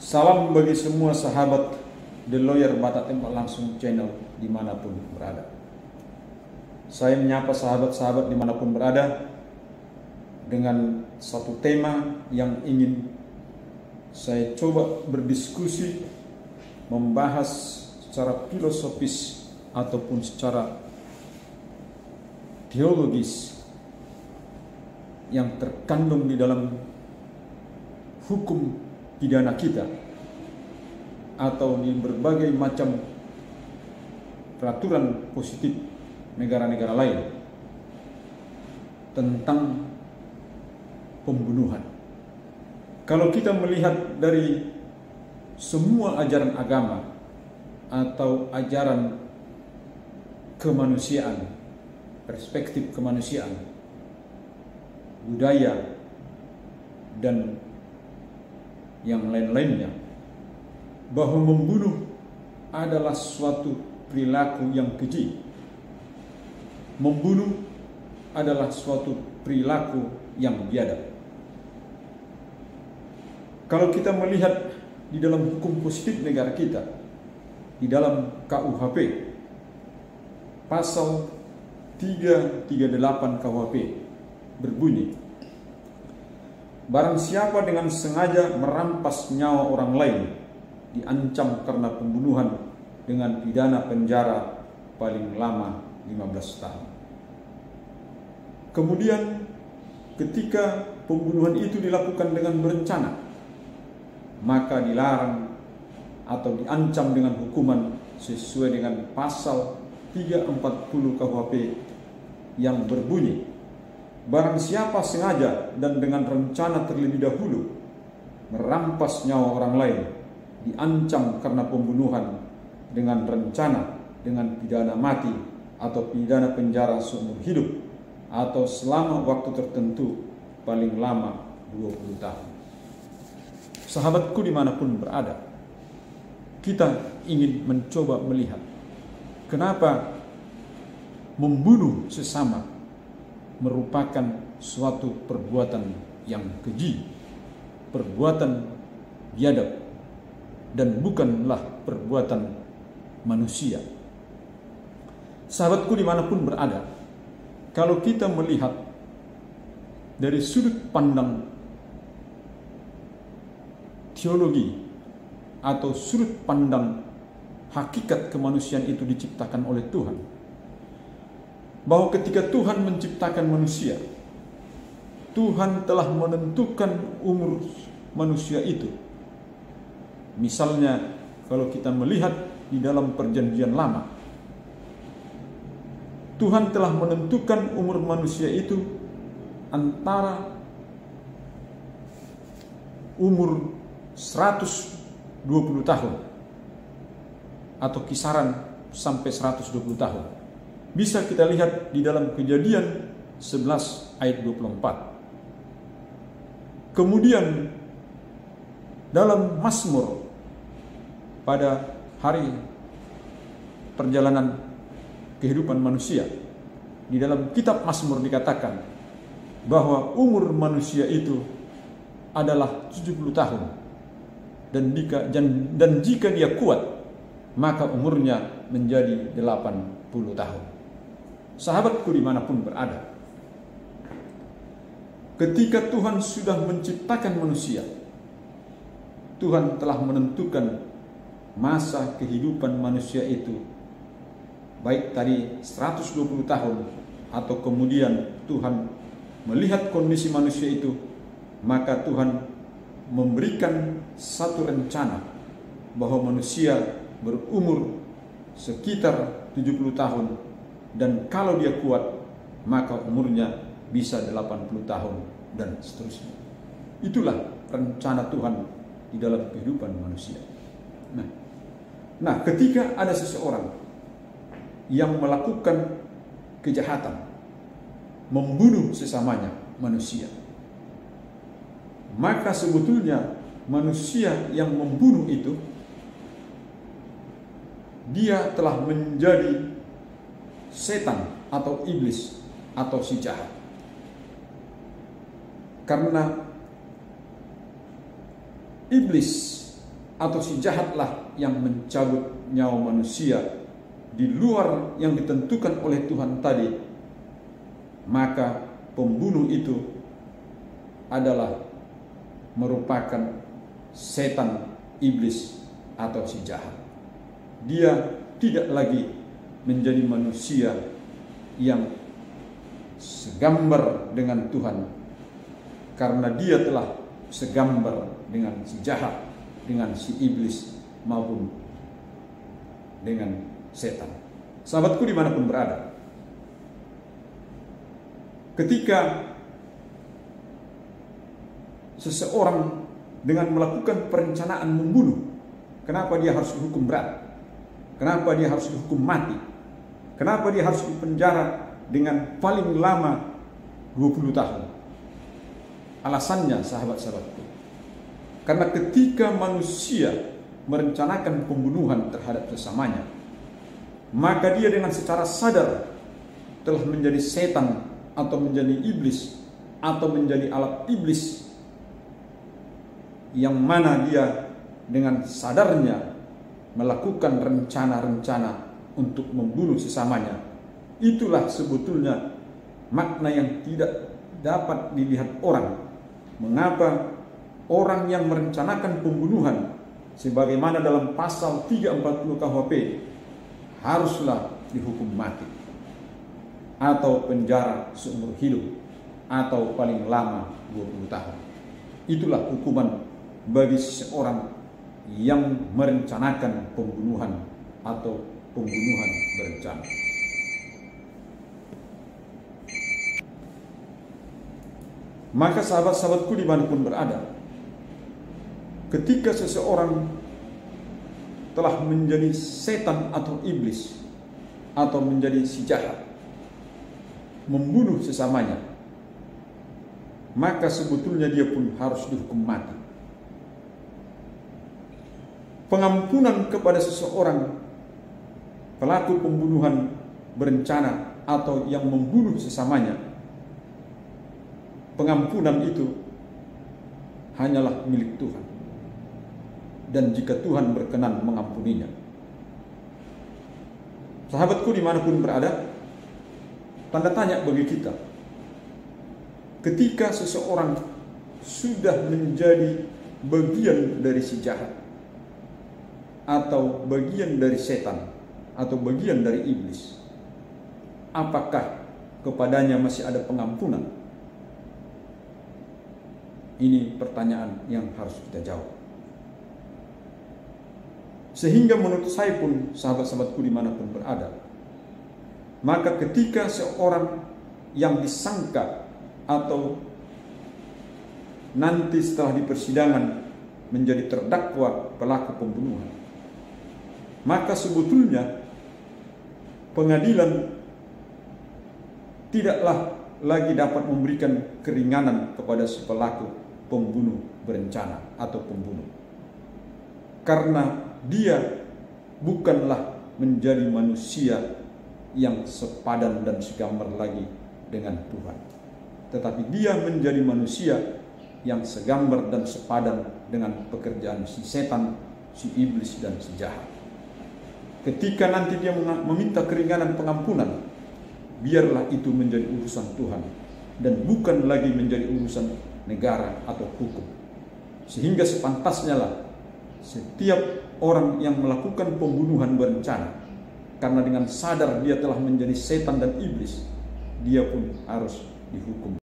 Salam bagi semua sahabat The Lawyer Batak Tembak Langsung channel dimanapun berada. Saya menyapa sahabat-sahabat dimanapun berada dengan satu tema yang ingin saya coba berdiskusi, membahas secara filosofis ataupun secara teologis yang terkandung di dalam hukum pidana kita atau di berbagai macam peraturan positif negara-negara lain tentang pembunuhan. Kalau kita melihat dari semua ajaran agama atau ajaran kemanusiaan, perspektif kemanusiaan, budaya, dan yang lain-lainnya, bahwa membunuh adalah suatu perilaku yang keji. Membunuh adalah suatu perilaku yang biadab. Kalau kita melihat di dalam hukum positif negara kita, di dalam KUHP, pasal 338 KUHP berbunyi, barang siapa dengan sengaja merampas nyawa orang lain diancam karena pembunuhan dengan pidana penjara paling lama 15 tahun. Kemudian ketika pembunuhan itu dilakukan dengan berencana, maka dilarang atau diancam dengan hukuman sesuai dengan pasal 340 KUHP yang berbunyi, barang siapa sengaja dan dengan rencana terlebih dahulu merampas nyawa orang lain diancam karena pembunuhan dengan rencana dengan pidana mati atau pidana penjara seumur hidup atau selama waktu tertentu paling lama 20 tahun. Sahabatku dimanapun berada, kita ingin mencoba melihat kenapa membunuh sesama merupakan suatu perbuatan yang keji, perbuatan biadab, dan bukanlah perbuatan manusia. Sahabatku dimanapun berada, kalau kita melihat dari sudut pandang teologi atau sudut pandang hakikat kemanusiaan itu diciptakan oleh Tuhan, bahwa ketika Tuhan menciptakan manusia, Tuhan telah menentukan umur manusia itu. Misalnya kalau kita melihat di dalam perjanjian lama, Tuhan telah menentukan umur manusia itu antara umur 120 tahun atau kisaran sampai 120 tahun. Bisa kita lihat di dalam Kejadian 11 ayat 24. Kemudian dalam Mazmur pada hari perjalanan kehidupan manusia, di dalam kitab Mazmur dikatakan bahwa umur manusia itu adalah 70 tahun dan jika dia kuat maka umurnya menjadi 80 tahun. Sahabatku dimanapun berada, ketika Tuhan sudah menciptakan manusia, Tuhan telah menentukan masa kehidupan manusia itu, baik tadi 120 tahun atau kemudian Tuhan melihat kondisi manusia itu, maka Tuhan memberikan satu rencana bahwa manusia berumur sekitar 70 tahun, dan kalau dia kuat maka umurnya bisa 80 tahun dan seterusnya. Itulah rencana Tuhan di dalam kehidupan manusia. Nah, ketika ada seseorang yang melakukan kejahatan, membunuh sesamanya manusia, maka sebetulnya manusia yang membunuh itu, dia telah menjadi setan atau iblis atau si jahat. Karena iblis atau si jahatlah yang mencabut nyawa manusia di luar yang ditentukan oleh Tuhan tadi, maka pembunuh itu adalah merupakan setan, iblis, atau si jahat. Dia tidak lagi menjadi manusia yang segambar dengan Tuhan, karena dia telah segambar dengan si jahat, dengan si iblis, maupun dengan setan. Sahabatku dimanapun berada, ketika seseorang dengan melakukan perencanaan membunuh, kenapa dia harus dihukum berat? Kenapa dia harus dihukum mati? Kenapa dia harus dipenjara dengan paling lama 20 tahun? Alasannya, sahabat-sahabatku, karena ketika manusia merencanakan pembunuhan terhadap sesamanya, maka dia dengan secara sadar telah menjadi setan atau menjadi iblis atau menjadi alat iblis, yang mana dia dengan sadarnya melakukan rencana-rencana untuk membunuh sesamanya. Itulah sebetulnya makna yang tidak dapat dilihat orang. Mengapa orang yang merencanakan pembunuhan sebagaimana dalam pasal 340 KUHP haruslah dihukum mati atau penjara seumur hidup atau paling lama 20 tahun. Itulah hukuman bagi seseorang yang merencanakan pembunuhan atau pembunuhan berencana. Maka sahabat-sahabatku dimanapun berada, ketika seseorang telah menjadi setan atau iblis atau menjadi si jahat, membunuh sesamanya, maka sebetulnya dia pun harus dihukum mati. Pengampunan kepada seseorang pelaku pembunuhan berencana atau yang membunuh sesamanya, pengampunan itu hanyalah milik Tuhan, dan jika Tuhan berkenan mengampuninya. Sahabatku dimanapun berada, tanda tanya bagi kita, ketika seseorang sudah menjadi bagian dari si jahat, atau bagian dari setan, atau bagian dari iblis, apakah kepadanya masih ada pengampunan? Ini pertanyaan yang harus kita jawab. Sehingga menurut saya pun, sahabat-sahabatku dimanapun berada, maka ketika seorang yang disangka atau nanti setelah di persidangan menjadi terdakwa pelaku pembunuhan, maka sebetulnya pengadilan tidaklah lagi dapat memberikan keringanan kepada si pelaku pembunuh berencana atau pembunuh, karena dia bukanlah menjadi manusia yang sepadan dan segambar lagi dengan Tuhan, tetapi dia menjadi manusia yang segambar dan sepadan dengan pekerjaan si setan, si iblis, dan si jahat. Ketika nanti dia meminta keringanan pengampunan, biarlah itu menjadi urusan Tuhan dan bukan lagi menjadi urusan negara atau hukum. Sehingga sepantasnya lah setiap orang yang melakukan pembunuhan berencana, karena dengan sadar dia telah menjadi setan dan iblis, dia pun harus dihukum